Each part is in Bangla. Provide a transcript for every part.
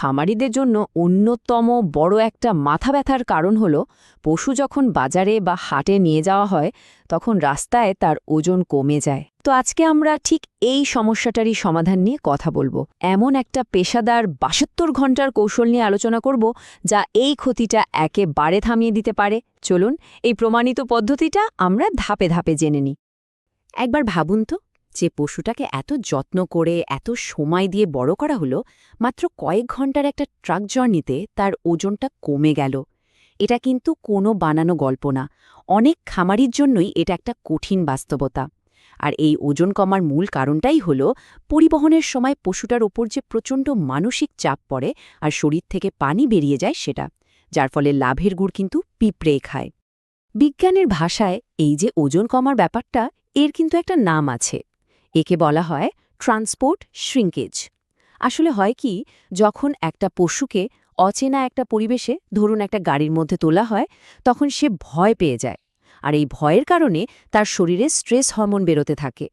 খামারিদের জন্য অন্যতম বড় একটা মাথা ব্যথার কারণ হলো পশু যখন বাজারে বা হাটে নিয়ে যাওয়া হয় তখন রাস্তায় তার ওজন কমে যায়। তো আজকে আমরা ঠিক এই সমস্যাটারই সমাধান নিয়ে কথা বলবো। এমন একটা পেশাদার ৭২ ঘন্টার কৌশল নিয়ে আলোচনা করব যা এই ক্ষতিটা একেবারে থামিয়ে দিতে পারে। চলুন এই প্রমাণিত পদ্ধতিটা আমরা ধাপে ধাপে জেনে নিই। একবার ভাবুন তো, যে পশুটাকে এত যত্ন করে এত সময় দিয়ে বড় করা হলো, মাত্র কয়েক ঘন্টার একটা ট্রাক জার্নিতে তার ওজনটা কমে গেল। এটা কিন্তু কোনো বানানো গল্প না, অনেক খামারির জন্যই এটা একটা কঠিন বাস্তবতা। আর এই ওজন কমার মূল কারণটাই হলো পরিবহনের সময় পশুটার ওপর যে প্রচণ্ড মানসিক চাপ পড়ে আর শরীর থেকে পানি বেরিয়ে যায় সেটা, যার ফলে লাভের গুড় কিন্তু পিঁপড়ে খায়। বিজ্ঞানের ভাষায় এই যে ওজন কমার ব্যাপারটা, এর কিন্তু একটা নাম আছে। একে বলা হয় ট্রান্সপোর্ট শ্রিঙ্কেজ। আসলে হয় কি, যখন একটা পশুকে অচেনা একটা পরিবেশে, ধরুন একটা গাড়ির মধ্যে তোলা হয়, তখন সে ভয় পেয়ে যায়। আর এই ভয়ের কারণে তার শরীরে স্ট্রেস হরমোন বেরোতে থাকে।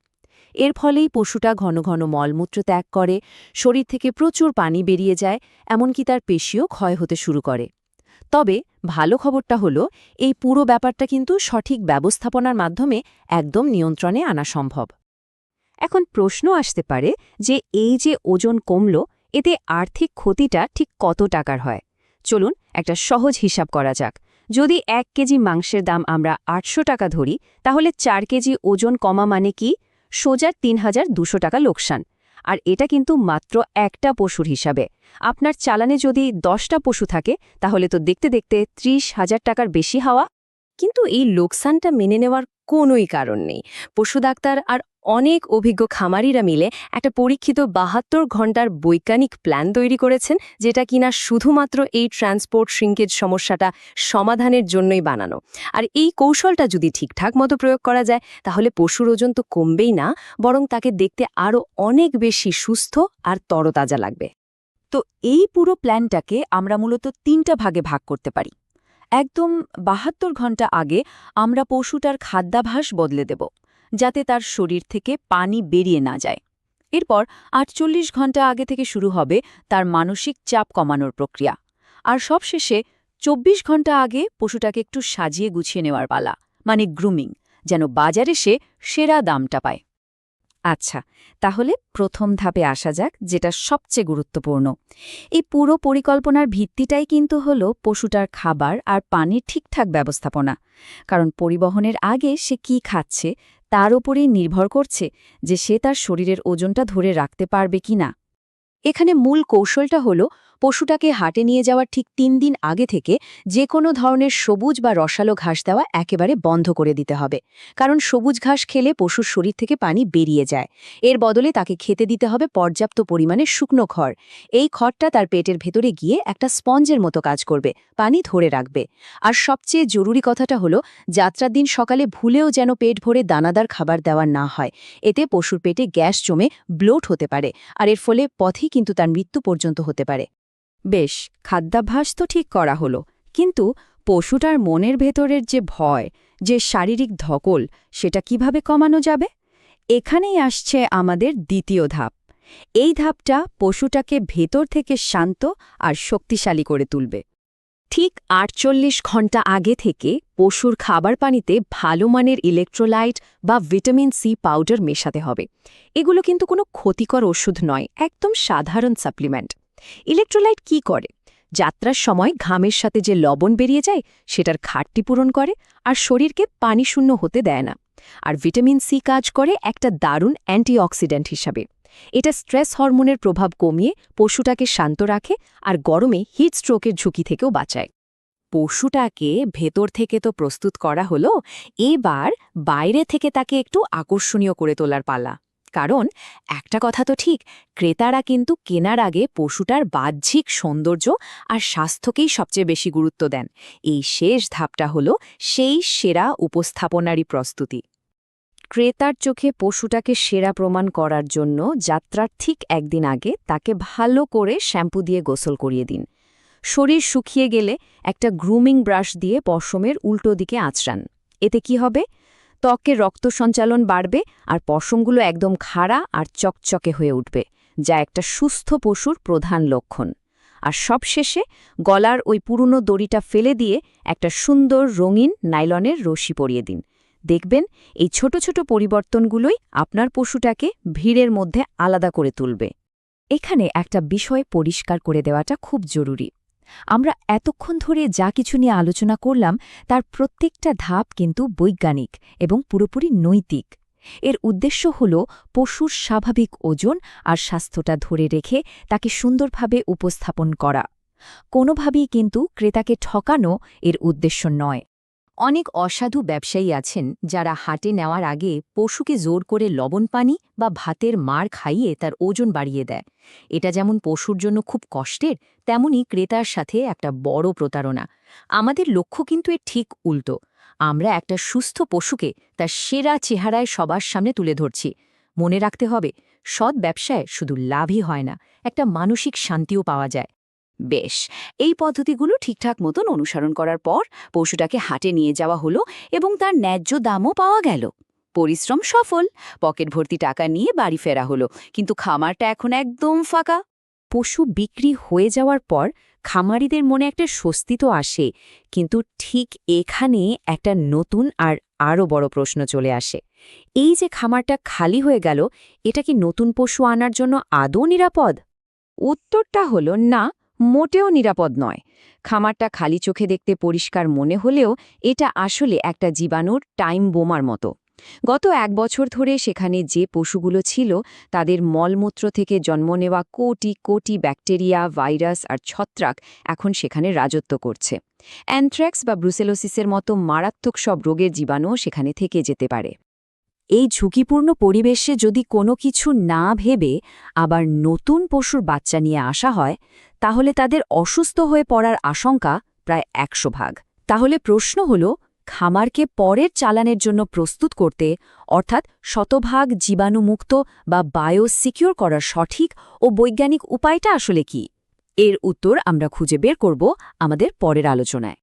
এর ফলেই পশুটা ঘন ঘন মলমূত্র ত্যাগ করে, শরীর থেকে প্রচুর পানি বেরিয়ে যায়, এমনকি তার পেশিও ক্ষয় হতে শুরু করে। তবে ভালো খবরটা হলো, এই পুরো ব্যাপারটা কিন্তু সঠিক ব্যবস্থাপনার মাধ্যমে একদম নিয়ন্ত্রণে আনা সম্ভব। এখন প্রশ্ন আসতে পারে যে এই যে ওজন কমল, এতে আর্থিক ক্ষতিটা ঠিক কত টাকার হয়। চলুন একটা সহজ হিসাব করা যাক। যদি ১ কেজি মাংসের দাম আমরা ৮০০ টাকা ধরি, তাহলে ৪ কেজি ওজন কমা মানে কি? সোজা ৩,২০০ টাকা লোকসান। আর এটা কিন্তু মাত্র একটা পশুর হিসাবে। আপনার চালানে যদি ১০টা পশু থাকে, তাহলে তো দেখতে দেখতে ৩০,০০০ টাকার বেশি হওয়া। কিন্তু এই লোকসানটা মেনে নেওয়ার কোনোই কারণ নেই। পশু ডাক্তার আর অনেক অভিজ্ঞ খামারিরা মিলে একটা পরীক্ষিত ৭২ ঘন্টার বৈজ্ঞানিক প্ল্যান তৈরি করেছেন, যেটা কিনা শুধুমাত্র এই ট্রান্সপোর্ট শ্রিঙ্কেজ সমস্যাটা সমাধানের জন্যই বানানো। আর এই কৌশলটা যদি ঠিকঠাক মতো প্রয়োগ করা যায়, তাহলে পশুর ওজন তো কমবেই না, বরং তাকে দেখতে আরও অনেক বেশি সুস্থ আর তরতাজা লাগবে। তো এই পুরো প্ল্যানটাকে আমরা মূলত ৩টা ভাগে ভাগ করতে পারি। একদম ৭২ ঘন্টা আগে আমরা পশুটার খাদ্যাভ্যাস বদলে দেব, যাতে তার শরীর থেকে পানি বেরিয়ে না যায়। এরপর ৪৮ ঘন্টা আগে থেকে শুরু হবে তার মানসিক চাপ কমানোর প্রক্রিয়া। আর সবশেষে ২৪ ঘন্টা আগে পশুটাকে একটু সাজিয়ে গুছিয়ে নেওয়ার পালা, মানে গ্রুমিং, যেন বাজারে সে সেরা দামটা পায়। আচ্ছা, তাহলে প্রথম ধাপে আসা যাক, যেটা সবচেয়ে গুরুত্বপূর্ণ। এই পুরো পরিকল্পনার ভিত্তিটাই কিন্তু হলো পশুটার খাবার আর পানির ঠিকঠাক ব্যবস্থাপনা। কারণ পরিবহনের আগে সে কি খাচ্ছে তার উপরেই নির্ভর করছে যে সে তার শরীরের ওজনটা ধরে রাখতে পারবে কিনা। এখানে মূল কৌশলটা হলো পশুটাকে হাটে নিয়ে যাওয়ার ঠিক ৩ দিন আগে থেকে যে কোনো ধরনের সবুজ বা রসালো ঘাস দেওয়া একেবারে বন্ধ করে দিতে হবে। কারণ সবুজ ঘাস খেলে পশুর শরীর থেকে পানি বেরিয়ে যায়। এর বদলে তাকে খেতে দিতে হবে পর্যাপ্ত পরিমাণে শুকনো খড়। এই খড়টা তার পেটের ভেতরে গিয়ে একটা স্পঞ্জের মতো কাজ করবে, পানি ধরে রাখবে। আর সবচেয়ে জরুরি কথাটা হলো, যাত্রার দিন সকালে ভুলেও যেন পেট ভরে দানাদার খাবার দেওয়া না হয়। এতে পশুর পেটে গ্যাস জমে ব্লোট হতে পারে, আর এর ফলে পথেই কিন্তু তার মৃত্যু পর্যন্ত হতে পারে। বেশ, খাদ্যাভ্যাস তো ঠিক করা হলো, কিন্তু পশুটার মনের ভেতরের যে ভয়, যে শারীরিক ধকল, সেটা কিভাবে কমানো যাবে? এখানেই আসছে আমাদের দ্বিতীয় ধাপ। এই ধাপটা পশুটাকে ভেতর থেকে শান্ত আর শক্তিশালী করে তুলবে। ঠিক ৪৮ ঘন্টা আগে থেকে পশুর খাবার পানিতে ভালো মানের ইলেকট্রোলাইট বা ভিটামিন সি পাউডার মেশাতে হবে। এগুলো কিন্তু কোনো ক্ষতিকর ওষুধ নয়, একদম সাধারণ সাপ্লিমেন্ট। ইলেকট্রোলাইট কি করে? যাত্রার সময় ঘামের সাথে যে লবণ বেরিয়ে যায় সেটার ঘাটতি পূরণ করে আর শরীরকে পানিশূন্য হতে দেয় না। আর ভিটামিন সি কাজ করে একটা দারুণ অ্যান্টিঅক্সিডেন্ট হিসাবে। এটা স্ট্রেস হরমোনের প্রভাব কমিয়ে পশুটাকে শান্ত রাখে আর গরমে হিট স্ট্রোকের ঝুঁকি থেকেও বাঁচায়। পশুটাকে ভেতর থেকে তো প্রস্তুত করা হলো, এবার বাইরে থেকে তাকে একটু আকর্ষণীয় করে তোলার পালা। কারণ একটা কথা তো ঠিক, ক্রেতারা কিন্তু কেনার আগে পশুটার বাহ্যিক সৌন্দর্য আর স্বাস্থ্যকেই সবচেয়ে বেশি গুরুত্ব দেন। এই শেষ ধাপটা হলো সেই সেরা উপস্থাপনারই প্রস্তুতি। ক্রেতার চোখে পশুটাকে সেরা প্রমাণ করার জন্য যাত্রার ঠিক একদিন আগে তাকে ভালো করে শ্যাম্পু দিয়ে গোসল করিয়ে দিন। শরীর শুকিয়ে গেলে একটা গ্রুমিং ব্রাশ দিয়ে পশমের উল্টো দিকে আঁচড়ান। এতে কি হবে? ত্বকে রক্ত সঞ্চালন বাড়বে আর পশমগুলো একদম খাড়া আর চকচকে হয়ে উঠবে, যা একটা সুস্থ পশুর প্রধান লক্ষণ। আর সবশেষে গলার ওই পুরনো দড়িটা ফেলে দিয়ে একটা সুন্দর রঙিন নাইলনের রশি পরিয়ে দিন। দেখবেন এই ছোট ছোট পরিবর্তনগুলোই আপনার পশুটাকে ভিড়ের মধ্যে আলাদা করে তুলবে। এখানে একটা বিষয় পরিষ্কার করে দেওয়াটা খুব জরুরি। আমরা এতক্ষণ ধরে যা কিছু নিয়ে আলোচনা করলাম তার প্রত্যেকটা ধাপ কিন্তু বৈজ্ঞানিক এবং পুরোপুরি নৈতিক। এর উদ্দেশ্য হল পশুর স্বাভাবিক ওজন আর স্বাস্থ্যটা ধরে রেখে তাকে সুন্দরভাবে উপস্থাপন করা। কোনোভাবেই কিন্তু ক্রেতাকে ঠকানো এর উদ্দেশ্য নয়। অনেক অসাধু ব্যবসায়ী আছেন যারা হাটে নেওয়ার আগে পশুকে জোর করে লবণ পানি বা ভাতের মার খাইয়ে তার ওজন বাড়িয়ে দেয়। এটা যেমন পশুর জন্য খুব কষ্টের, তেমনি ক্রেতার সাথে একটা বড় প্রতারণা। আমাদের লক্ষ্য কিন্তু এর ঠিক উল্টো। আমরা একটা সুস্থ পশুকে তার সেরা চেহারায় সবার সামনে তুলে ধরছি। মনে রাখতে হবে, সৎ ব্যবসায় শুধু লাভই হয় না, একটা মানসিক শান্তিও পাওয়া যায়। বেশ, এই পদ্ধতিগুলো ঠিকঠাক মতন অনুসরণ করার পর পশুটাকে হাটে নিয়ে যাওয়া হলো এবং তার ন্যায্য দামও পাওয়া গেল। পরিশ্রম সফল, পকেট ভর্তি টাকা নিয়ে বাড়ি ফেরা হলো, কিন্তু খামারটা এখন একদম ফাঁকা। পশু বিক্রি হয়ে যাওয়ার পর খামারিদের মনে একটা স্বস্তি তো আসে, কিন্তু ঠিক এখানে একটা নতুন আর আরও বড় প্রশ্ন চলে আসে। এই যে খামারটা খালি হয়ে গেল, এটা কি নতুন পশু আনার জন্য আদৌ নিরাপদ? উত্তরটা হলো না, মোটেও নিরাপদ নয়। খামারটা খালি চোখে দেখতে পরিষ্কার মনে হলেও এটা আসলে একটা জীবাণুর টাইম বোমার মতো। গত 1 বছর ধরে সেখানে যে পশুগুলো ছিল তাদের মলমূত্র থেকে জন্ম নেওয়া কোটি কোটি ব্যাকটেরিয়া, ভাইরাস আর ছত্রাক এখন সেখানে রাজত্ব করছে। অ্যানথ্রাক্স বা ব্রুসেলোসিসের মতো মারাত্মক সব রোগের জীবাণুও সেখানে থেকে যেতে পারে। এই ঝুঁকিপূর্ণ পরিবেশে যদি কোনো কিছু না ভেবে আবার নতুন পশুর বাচ্চা নিয়ে আসা হয়, তাহলে তাদের অসুস্থ হয়ে পড়ার আশঙ্কা প্রায় 100 ভাগ। তাহলে প্রশ্ন হল, খামারকে পরের চালানের জন্য প্রস্তুত করতে, অর্থাৎ শতভাগ জীবাণুমুক্ত বা বায়োসিকিউর করার সঠিক ও বৈজ্ঞানিক উপায়টা আসলে কি? এর উত্তর আমরা খুঁজে বের করব আমাদের পরের আলোচনায়।